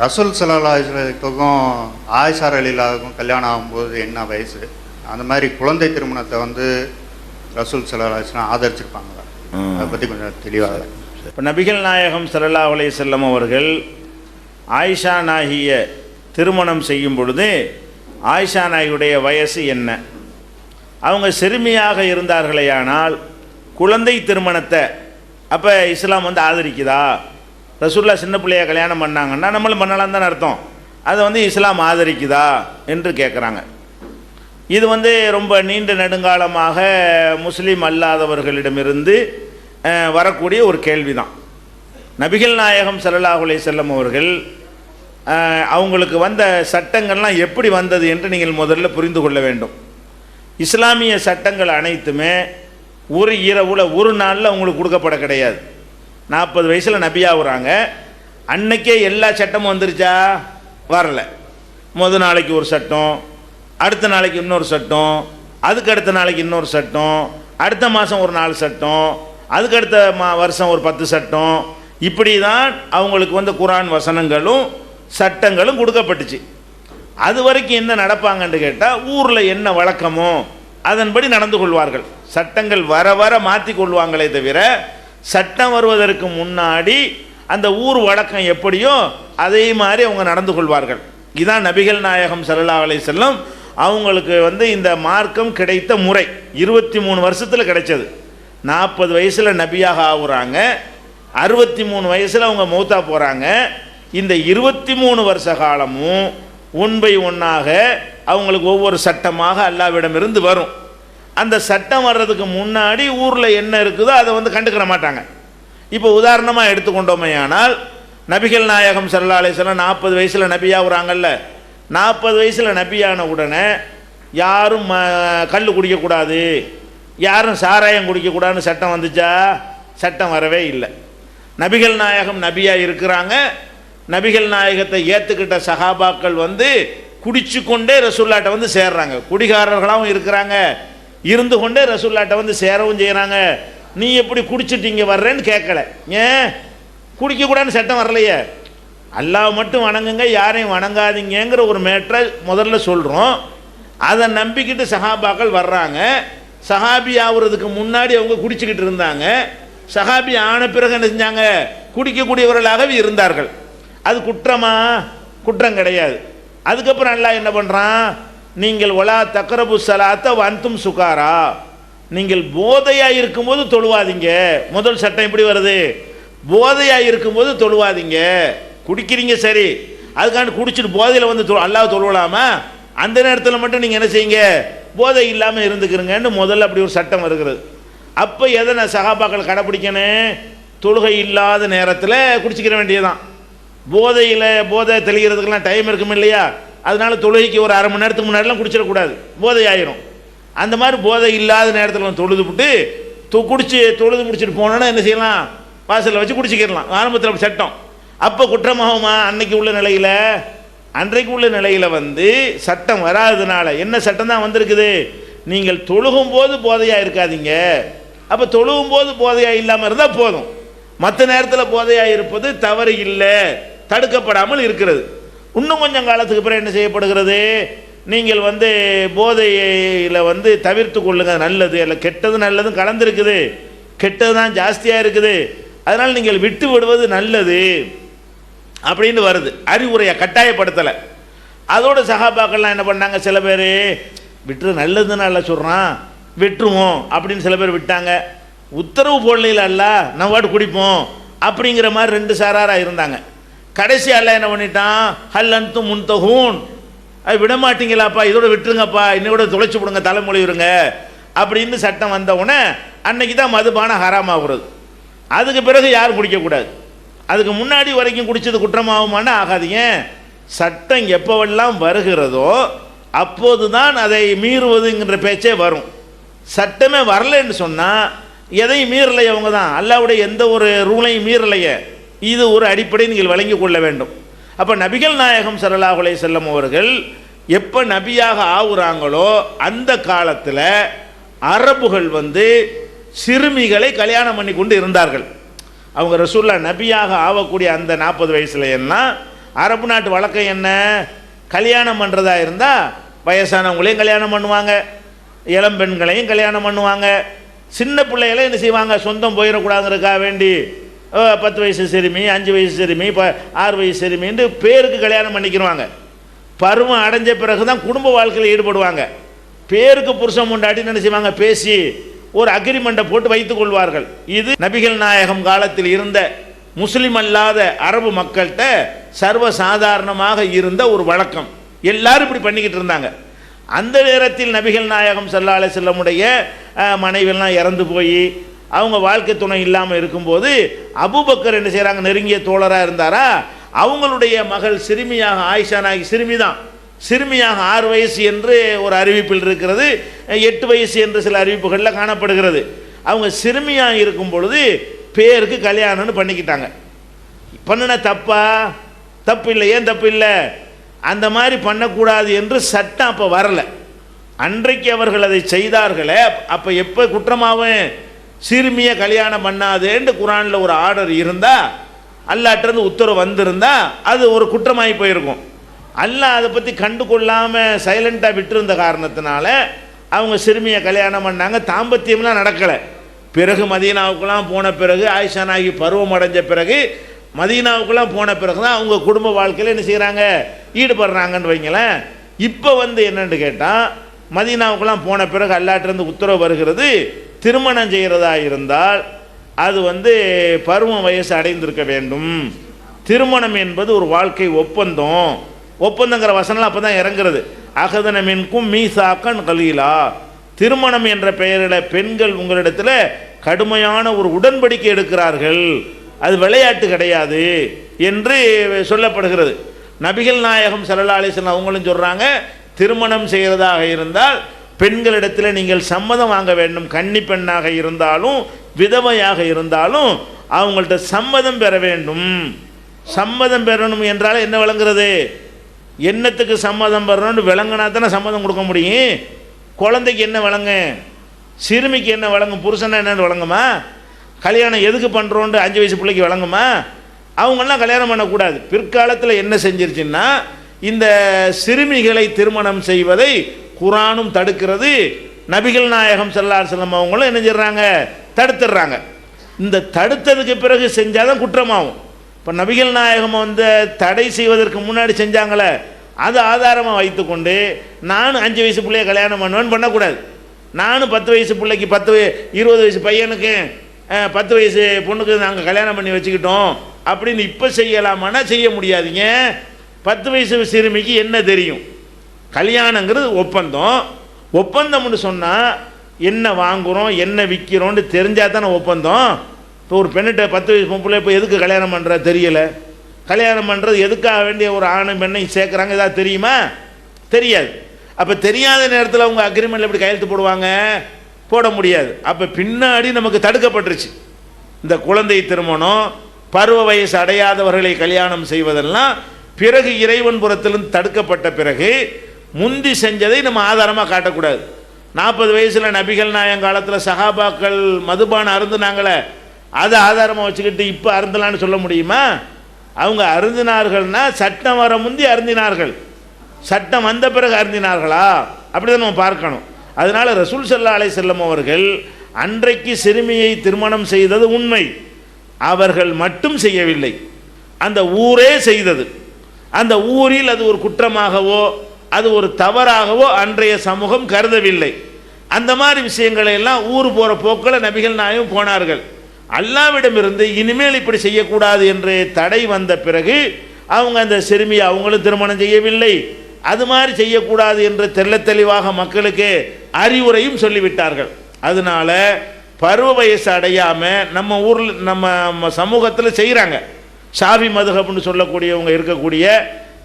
ரசூல் ஸல்லல்லாஹு அலைஹி வஸல்லம் ஆயிஷா ரலியல்லாஹுக்கும் கல்யாணம் ஆகும்போது என்ன வயசு? அந்த மாதிரி குழந்தை திருமணத்தை வந்து ரசூல் ஸல்லல்லாஹு அலைஹி வஸல்லம் ஆதரிச்சிருப்பாங்களா? அதை பற்றி கொஞ்சம் தெளிவாக. இப்போ நபிகள் நாயகம் ஸல்லல்லாஹு அலைஹி வஸல்லம் அவர்கள் ஆயிஷா நாகிய திருமணம் செய்யும் பொழுது ஆயிஷா நாகியுடைய வயசு என்ன? அவங்க சிறுமியாக இருந்தார்களேயானால் குழந்தை திருமணத்தை அப்போ இஸ்லாம் வந்து ஆதரிக்குதா? ரசூல்லா சின்ன பிள்ளைய கல்யாணம் பண்ணாங்கன்னா நம்மளும் பண்ணலாம் தானே அர்த்தம். அதை வந்து இஸ்லாம் ஆதரிக்குதா என்று கேட்குறாங்க. இது வந்து ரொம்ப நீண்ட நெடுங்காலமாக முஸ்லீம் அல்லாதவர்களிடமிருந்து வரக்கூடிய ஒரு கேள்வி தான். நபிகள் நாயகம் ஸல்லல்லாஹு அலைஹி வஸல்லம் அவர்கள் அவங்களுக்கு வந்த சட்டங்கள்லாம் எப்படி வந்தது என்று நீங்கள் முதல்ல புரிந்து கொள்ள வேண்டும். இஸ்லாமிய சட்டங்கள் அனைத்துமே ஒரு இரவில் ஒரு நாளில் அவங்களுக்கு கொடுக்கப்பட கிடையாது. 40 வயசில் நபியாகுறாங்க, அன்னைக்கே எல்லா சட்டமும் வந்துருச்சா? வரல. முதல் நாளைக்கு ஒரு சட்டம், அடுத்த நாளைக்கு இன்னொரு சட்டம், அதுக்கு அடுத்த நாளைக்கு இன்னொரு சட்டம், அடுத்த மாதம் ஒரு 4 சட்டம், அதுக்கு அடுத்த வருஷம் ஒரு 10 சட்டம். இப்படி தான் அவங்களுக்கு வந்து குர்ஆன் வசனங்களும் சட்டங்களும் கொடுக்கப்பட்டுச்சு. அது வரைக்கும் என்ன நடப்பாங்கன்னு கேட்டால் ஊரில் என்ன வழக்கமோ அதன்படி நடந்து கொள்வார்கள். சட்டங்கள் வர வர மாற்றி கொள்வாங்களே தவிர சட்டம் வருவதற்கு முன்னாடி அந்த ஊர் வழக்கம் எப்படியோ அதே மாதிரி அவங்க நடந்து கொள்வார்கள். இதுதான் நபிகள் நாயகம் ஸல்லல்லாஹு அலைஹி வஸல்லம் அவங்களுக்கு வந்து இந்த மார்க்கம் கிடைத்த முறை 23 வருஷத்தில் கிடைச்சது. 40 வயசில் நபியாக ஆகுறாங்க, 63 வயசில் அவங்க மௌத்தா போகிறாங்க. இந்த 23 வருஷ காலமும் ஒன் பை ஒன்னாக அவங்களுக்கு ஒவ்வொரு சட்டமாக அல்லாஹ்விடமிருந்து வரும். அந்த சட்டம் வர்றதுக்கு முன்னாடி ஊரில் என்ன இருக்குதோ அதை வந்து கண்டுக்கிற மாட்டாங்க. இப்போ உதாரணமாக எடுத்துக்கொண்டோமே ஆனால் நபிகள் நாயகம் ஸல்லல்லாஹு அலைஹி வஸல்லம் 40 வயசில் நபியாகுறாங்கல்ல, 40 வயசில் நபியான உடனே யாரும் கல் குடிக்கக்கூடாது, யாரும் சாராயம் குடிக்கக்கூடாதுன்னு சட்டம் வந்துச்சா? சட்டம் வரவே இல்லை. நபிகள் நாயகம் நபியாக இருக்கிறாங்க. நபிகள் நாயகத்தை ஏற்றுக்கிட்ட சஹாபாக்கள் வந்து குடிச்சு கொண்டே ரசூல்லாட்ட வந்து சேர்றாங்க. குடிகாரர்களாகவும் இருக்கிறாங்க, இருந்து கொண்டே ரசூல்லாட்ட வந்து சேரவும் செய்கிறாங்க. நீ எப்படி குடிச்சிட்டீங்க வர்றேன்னு கேட்கல. ஏன் குடிக்கக்கூடாதுன்னு சட்டம் வரலையே? அல்லாஹ் மட்டும் வணங்குங்க, யாரையும் வணங்காதீங்கிற ஒரு மேட்டரை முதல்ல சொல்கிறோம். அதை நம்பிக்கிட்டு சஹாபாக்கள் வர்றாங்க. சஹாபி ஆகுறதுக்கு முன்னாடி அவங்க குடிச்சுக்கிட்டு இருந்தாங்க. சஹாபி ஆன பிறகு என்ன செஞ்சாங்க? குடிக்கக்கூடியவர்களாகவே இருந்தார்கள். அது குற்றமா? குற்றம் கிடையாது. அதுக்கப்புறம் அல்லாஹ் என்ன பண்ணுறான்? நீங்கள் ஒலா தக்ரபு ஸலாத்த வன்தும் சுகாரா, நீங்கள் போதையாக இருக்கும்போது தொழுவாதீங்க. முதல் சட்டம் எப்படி வருது? போதையாக இருக்கும்போது தொழுவாதீங்க. குடிக்கிறீங்க சரி, அதுக்காண்டி குடிச்சிட்டு போதையில் வந்து அல்லாஹ் தொழுவலாமா? அந்த நேரத்தில் மட்டும் நீங்கள் என்ன செய்யுங்க? போதை இல்லாமல் இருந்துக்கிறீங்கன்னு முதல்ல அப்படி ஒரு சட்டம் வருகிறது. அப்போ எதனை சஹாபாக்கள் கடைப்பிடிக்கணும்? தொழுகை இல்லாத நேரத்தில் குடிச்சிக்கிற வேண்டியதுதான். போதை தெளிகிறதுக்கெல்லாம் டைம் இருக்கும் இல்லையா? அதனால தொழுகைக்கு ஒரு அரை மணி நேரத்துக்கு முன்னாடிலாம் குடிச்சிடக்கூடாது, போதை ஆயிரும். அந்த மாதிரி போதை இல்லாத நேரத்தில் தொழுது விட்டு தொழுது முடிச்சுட்டு போனோன்னா என்ன செய்யலாம்? வாசலில் வச்சு குடிச்சிக்கிடலாம். ஆரம்பத்தில் சட்டம். அப்போ குற்றமாகுமா? அன்னைக்கு உள்ள நிலையில், அன்றைக்கு உள்ள நிலையில் வந்து சட்டம் வராததுனால என்ன சட்டம் தான் வந்திருக்குது? நீங்கள் தொழுகும் போது போதையாக இருக்காதீங்க. அப்போ தொழுகும் போது போதையாக இல்லாமல் இருந்தால் போதும். மற்ற நேரத்தில் போதையாக இருப்பது தவறு இல்லை, தடுக்கப்படாமல் இருக்கிறது. இன்னும் கொஞ்சம் காலத்துக்கு பிறகு என்ன செய்யப்படுகிறது? நீங்கள் வந்து போதையில் வந்து தவிர்த்து கொள்ளுங்க, நல்லது. இல்லை கெட்டது நல்லதும் கலந்துருக்குது, கெட்டது தான் ஜாஸ்தியாக இருக்குது, அதனால் நீங்கள் விட்டு விடுவது நல்லது அப்படின்னு வருது. அறிவுரையை கட்டாயப்படுத்தலை. அதோட சஹாபாக்கள்லாம் என்ன பண்ணாங்க? சில பேர் விட்டுரு, நல்லதுன்னு அல்ல சொல்கிறான், விட்டுருவோம் அப்படின்னு சில பேர் விட்டாங்க. உத்தரவு போடலையில் அல்ல, நம்ம வாட்டு குடிப்போம் அப்படிங்கிற மாதிரி 2 சாராராக இருந்தாங்க. கடைசி அல்ல என்ன பண்ணிட்டான்? ஹல் அன்தும் முன்தஹூன், அது விடமாட்டீங்களாப்பா, இதோட விட்டுருங்கப்பா, இன்னையோட தொலைச்சி விடுங்க, தலைமொழி இருங்க அப்படின்னு சட்டம் வந்தவுடனே அன்னைக்கு தான் மதுபான ஹராமாகிறது. அதுக்கு பிறகு யாரும் குடிக்கக்கூடாது. அதுக்கு முன்னாடி வரைக்கும் குடித்தது குற்றமாகுமானா ஆகாதீங்க. சட்டம் எப்போவெல்லாம் வருகிறதோ அப்போது தான் அதை மீறுவதுங்கிற பேச்சே வரும். சட்டமே வரலைன்னு சொன்னால் எதையும் மீறலையே, அவங்க தான் அல்லாஹ்வுடைய எந்த ஒரு ரூலையும் மீறலையே. இது ஒரு அடிப்படை நீங்கள் வழங்கி கொள்ள வேண்டும். அப்போ நபிகள் நாயகம் ஸல்லல்லாஹு அலைஹி வஸல்லம் அவர்கள் எப்போ நபியாக ஆகுறாங்களோ அந்த காலத்தில் அரபுகள் வந்து சிறுமிகளை கல்யாணம் பண்ணி கொண்டு இருந்தார்கள். அவங்க ரசூல்லா நபியாக ஆகக்கூடிய அந்த 40 வயசுல எல்லாம் அரபு நாட்டு வழக்கம் என்ன? கல்யாணம் பண்ணுறதா இருந்தால் வயசானவங்களையும் கல்யாணம் பண்ணுவாங்க, இளம் பெண்களையும் கல்யாணம் பண்ணுவாங்க, சின்ன பிள்ளைகளை என்ன செய்வாங்க, சொந்தம் போயிடக்கூடாதுங்கிறதுக்காக வேண்டி 10 வயசு சிறுமி, 5 வயசு சிறுமி, 6 வயசு சிறுமின்னு பேருக்கு கல்யாணம் பண்ணிக்கிடுவாங்க. பருவம் அடைஞ்ச பிறகு தான் குடும்ப வாழ்க்கையில் ஈடுபடுவாங்க. பேருக்கு புருஷன் முண்டாட்டி என்ன செய்வாங்க, பேசி ஒரு அக்ரிமெண்ட்டை போட்டு வைத்துக் கொள்வார்கள். இது நபிகள் நாயகம் காலத்தில் இருந்த முஸ்லிம் அல்லாத அரபு மக்கள்கிட்ட சர்வசாதாரணமாக இருந்த ஒரு வழக்கம். எல்லாரும் இப்படி பண்ணிக்கிட்டு இருந்தாங்க. அந்த நேரத்தில் நபிகள் நாயகம் ஸல்லல்லாஹு அலைஹி வஸல்லமுடைய மனைவியெல்லாம் இறந்து போய் அவங்க வாழ்க்கை துணை இல்லாமல் இருக்கும்போது அபூபக்கர் என்ன செய்கிறாங்க, நெருங்கிய தோழராக இருந்தாரா, அவங்களுடைய மகள் சிறுமியாக ஆயிஷா நாயகி சிறுமியாக 6 வயசு என்று ஒரு அறிவிப்பில் இருக்கிறது, 8 வயசு என்று சில அறிவிப்புகளில் காணப்படுகிறது. அவங்க சிறுமியாக இருக்கும் பொழுது பேருக்கு கல்யாணம்னு பண்ணிக்கிட்டாங்க. பண்ணின தப்பு இல்லை. ஏன் தப்பு இல்லை? அந்த மாதிரி பண்ணக்கூடாது என்று சட்டம் அப்போ வரலை. அன்றைக்கு அவர்கள் அதை செய்தார்களே, அப்போ எப்போ குற்றமாகும்? சிறுமியை கல்யாணம் பண்ணாதேன்னு குரானில் ஒரு ஆர்டர் இருந்தால், அல்லாட்டிருந்து உத்தரவு வந்திருந்தா அது ஒரு குற்றமாகி போயிருக்கும். அல்லாஹ் அதை பற்றி கண்டு கொள்ளாமல் சைலண்ட்டாக விட்டுருந்த காரணத்தினால அவங்க சிறுமியை கல்யாணம் பண்ணாங்க. தாம்பத்தியம்லாம் நடக்கலை. பிறகு மதீனாவுக்குலாம் போன பிறகு, ஆயிஷா நாயகி பருவம் அடைஞ்ச பிறகு மதீனாவுக்குலாம் போன பிறகு தான் அவங்க குடும்ப வாழ்க்கையில் என்ன செய்கிறாங்க, ஈடுபடுறாங்கன்னு வைங்களேன். இப்போ என்னென்னு கேட்டால், மதீனாவுக்குலாம் போன பிறகு அல்லாட்டிருந்து உத்தரவு வருகிறது, திருமணம் செய்கிறதா இருந்தால் அது பருவம் வயசு அடைந்திருக்க வேண்டும். திருமணம் என்பது ஒரு வாழ்க்கை ஒப்பந்தங்கிற வசனம் அப்போ தான் இறங்குறது. அகதன மின்கும் மீசாக்கன் கலீலா. திருமணம் என்ற பெயரில் பெண்கள் உங்களிடத்தில் கடுமையான ஒரு உடன்படிக்கை எடுக்கிறார்கள், அது விளையாட்டு கிடையாது என்று சொல்லப்படுகிறது. நபிகள் நாயகம் ஸல்லல்லாஹு அலைஹி வஸல்லம் அவங்களும் சொல்கிறாங்க, திருமணம் செய்கிறதாக இருந்தால் பெண்களிடத்தில் நீங்கள் சம்மதம் வாங்க வேண்டும். கன்னி பெண்ணாக இருந்தாலும் விதவையாக இருந்தாலும் அவங்கள்ட்ட சம்மதம் பெற வேண்டும். சம்மதம் பெறணும் என்றால் என்ன விளங்குறது? என்னத்துக்கு சம்மதம் பெறணும்னு விளங்கினா தானே சம்மதம் கொடுக்க முடியும். குழந்தைக்கு என்ன விளங்கு, சிறுமிக்கு என்ன விளங்கும், புருஷனா என்னென்னு விளங்குமா? கல்யாணம் எதுக்கு பண்ணுறோன்ட்டு 5 வயசு பிள்ளைக்கு விளங்குமா? அவங்கெல்லாம் கல்யாணம் பண்ணக்கூடாது. பிற்காலத்தில் என்ன செஞ்சிருச்சுன்னா, இந்த சிறுமிகளை திருமணம் செய்வதை குரானும் தடுக்கிறது. நபிகள் நாயகம் ஸல்லல்லாஹு அலைஹி வஸல்லம் அவங்களும் என்ன செய்கிறாங்க, தடுத்துடுறாங்க. இந்த தடுத்ததுக்கு பிறகு செஞ்சாதான் குற்றமாகும். இப்போ நபிகள் நாயகம் தடை செய்வதற்கு முன்னாடி செஞ்சாங்களே, அது ஆதாரமாக வைத்துக்கொண்டு நானும் 5 வயசு பிள்ளைய கல்யாணம் பண்ணுவேன்னு பண்ணக்கூடாது. நானும் 10 வயசு பிள்ளைக்கு 20 வயசு பையனுக்கு 10 வயசு பொண்ணுக்கு நாங்கள் கல்யாணம் பண்ணி வச்சுக்கிட்டோம் அப்படின்னு இப்போ செய்யலாமான்னா செய்ய முடியாதுங்க. 10 வயசு சிறுமிக்கு என்ன தெரியும்? கல்யாணங்கிறது ஒப்பந்தம்னு சொன்னால் என்ன வாங்குகிறோம் என்ன விற்கிறோன்னு தெரிஞ்சால் தானே ஒப்பந்தம். இப்போ ஒரு பெண்ணிட்ட 10 வயசு பொம்பளை இப்போ எதுக்கு கல்யாணம் பண்ணுற தெரியலை. கல்யாணம் பண்ணுறது எதுக்காக வேண்டிய ஒரு ஆணும் பெண்ணையும் சேர்க்குறாங்க, ஏதாவது தெரியுமா? தெரியாது. அப்போ தெரியாத நேரத்தில் அவங்க அக்ரிமெண்ட்டில் எப்படி கையெழுத்து போடுவாங்க? போட முடியாது. அப்போ பின்னாடி நமக்கு தடுக்கப்பட்டுருச்சு. இந்த குழந்தை திருமணம், பருவ வயசு அடையாதவர்களை கல்யாணம் செய்வதெல்லாம் பிறகு இறைவன் புறத்திலிருந்து தடுக்கப்பட்ட பிறகு முந்தி செஞ்சதை நம்ம ஆதாரமாக காட்டக்கூடாது. 40 வயசில் நபிகள் நாயகம் காலத்தில் சஹாபாக்கள் மதுபானம் அருந்துனாங்களே, அதை ஆதாரமாக வச்சுக்கிட்டு இப்போ அருந்தலான்னு சொல்ல முடியுமா? அவங்க அருந்தினார்கள்னா சட்டம் வர முந்தி அருந்தினார்கள், சட்டம் வந்த பிறகு அருந்தினார்களா? அப்படி தான் நம்ம பார்க்கணும். அதனால ரசூல் ஸல்லல்லாஹு அலைஹி வஸல்லம் அவர்கள் அன்றைக்கு சிறுமியை திருமணம் செய்தது உண்மை. அவர்கள் மட்டும் செய்யவில்லை, அந்த ஊரே செய்தது. அந்த ஊரில் அது ஒரு குற்றமாகவோ அது ஒரு தவறாகவோ அன்றைய சமூகம் கருதவில்லை. அந்த மாதிரி விஷயங்களை எல்லாம் ஊர் போகிற போக்கில் நபிகள் நாயகம் போனார்கள். அல்லாவிடமிருந்து இனிமேல் இப்படி செய்யக்கூடாது என்று தடை வந்த பிறகு அவங்க அந்த சிறுமியை அவங்களும் திருமணம் செய்யவில்லை, அது மாதிரி செய்யக்கூடாது என்று தெள்ளத் தெளிவாக மக்களுக்கு அறிவுரையும் சொல்லிவிட்டார்கள். அதனால பருவ வயசு அடையாமல் நம்ம ஊரில் நம்ம சமூகத்தில் செய்கிறாங்க. ஷாஃபி மதுஹப்னு சொல்லக்கூடியவங்க இருக்கக்கூடிய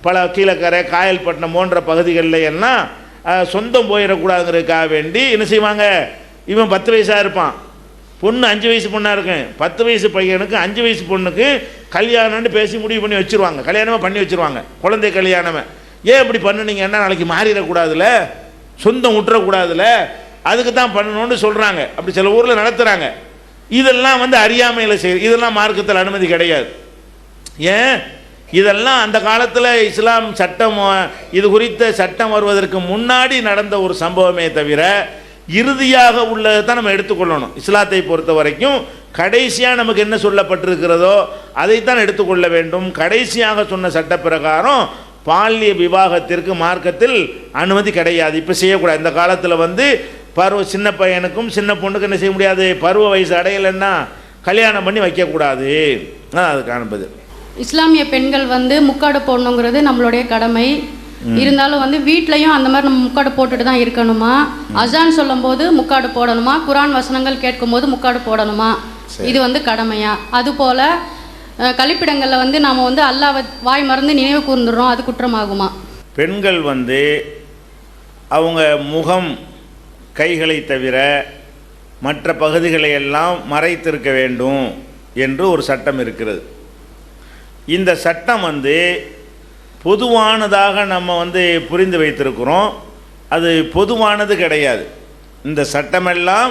பல கீழக்கரை காயல்பட்டினம் போன்ற பகுதிகளில் எல்லாம் சொந்தம் போயிடக்கூடாதுங்கிறதுக்காக வேண்டி என்ன செய்வாங்க, இவன் 10 வயசாக இருப்பான், பொண்ணு 5 வயசு பொண்ணாக இருக்கும், 10 வயசு பையனுக்கு 5 வயசு பொண்ணுக்கு கல்யாணம்னு பேசி முடிவு பண்ணி வச்சுருவாங்க, கல்யாணமாக பண்ணி வச்சுருவாங்க, குழந்தை கல்யாணமே. ஏன் இப்படி பண்ணுனீங்கன்னா நாளைக்கு மாறிடக்கூடாதுல, சொந்தம் விட்டுறக்கூடாதுல, அதுக்கு தான் பண்ணணும்னு சொல்கிறாங்க. அப்படி சில ஊரில் நடத்துகிறாங்க. இதெல்லாம் அறியாமையில் செய்யுது. இதெல்லாம் மார்க்கத்தில் அனுமதி கிடையாது. ஏன் இதெல்லாம் அந்த காலத்தில் இஸ்லாம் சட்டம் இது குறித்த சட்டம் வருவதற்கு முன்னாடி நடந்த ஒரு சம்பவமே தவிர இறுதியாக உள்ளதை தான் நம்ம எடுத்துக்கொள்ளணும். இஸ்லாத்தை பொறுத்த வரைக்கும் கடைசியாக நமக்கு என்ன சொல்லப்பட்டிருக்கிறதோ அதைத்தான் எடுத்துக்கொள்ள வேண்டும். கடைசியாக சொன்ன சட்ட பிரகாரம் பால்ய விவாகத்திற்கு மார்க்கத்தில் அனுமதி கிடையாது. இப்போ செய்யக்கூடாது. இந்த காலத்தில் சின்ன பையனுக்கும் சின்ன பொண்ணுக்கு என்ன செய்ய முடியாது, பருவ வயசு அடையலைன்னா கல்யாணம் பண்ணி வைக்கக்கூடாது. அது காண்பது. இஸ்லாமிய பெண்கள் முக்காடு போடணுங்கிறது நம்மளுடைய கடமை. இருந்தாலும் வீட்லையும் அந்த மாதிரி நம்ம முக்காடு போட்டுட்டு தான் இருக்கணுமா? அசான் சொல்லும் போது முக்காடு போடணுமா? குரான் வசனங்கள் கேட்கும் போது முக்காடு போடணுமா? இது கடமையா? அதுபோல கழிப்பிடங்களில் நாம் அல்லாஹ்வை வாய் மறந்து நினைவு கூர்ந்துடுறோம், அது குற்றமாகுமா? பெண்கள் அவங்க முகம் கைகளை தவிர மற்ற பகுதிகளை எல்லாம் மறைத்திருக்க வேண்டும் என்று ஒரு சட்டம் இருக்கிறது. இந்த சட்டம் பொதுவானதாக நம்ம புரிந்து வைத்திருக்கிறோம். அது பொதுவானது கிடையாது. இந்த சட்டமெல்லாம்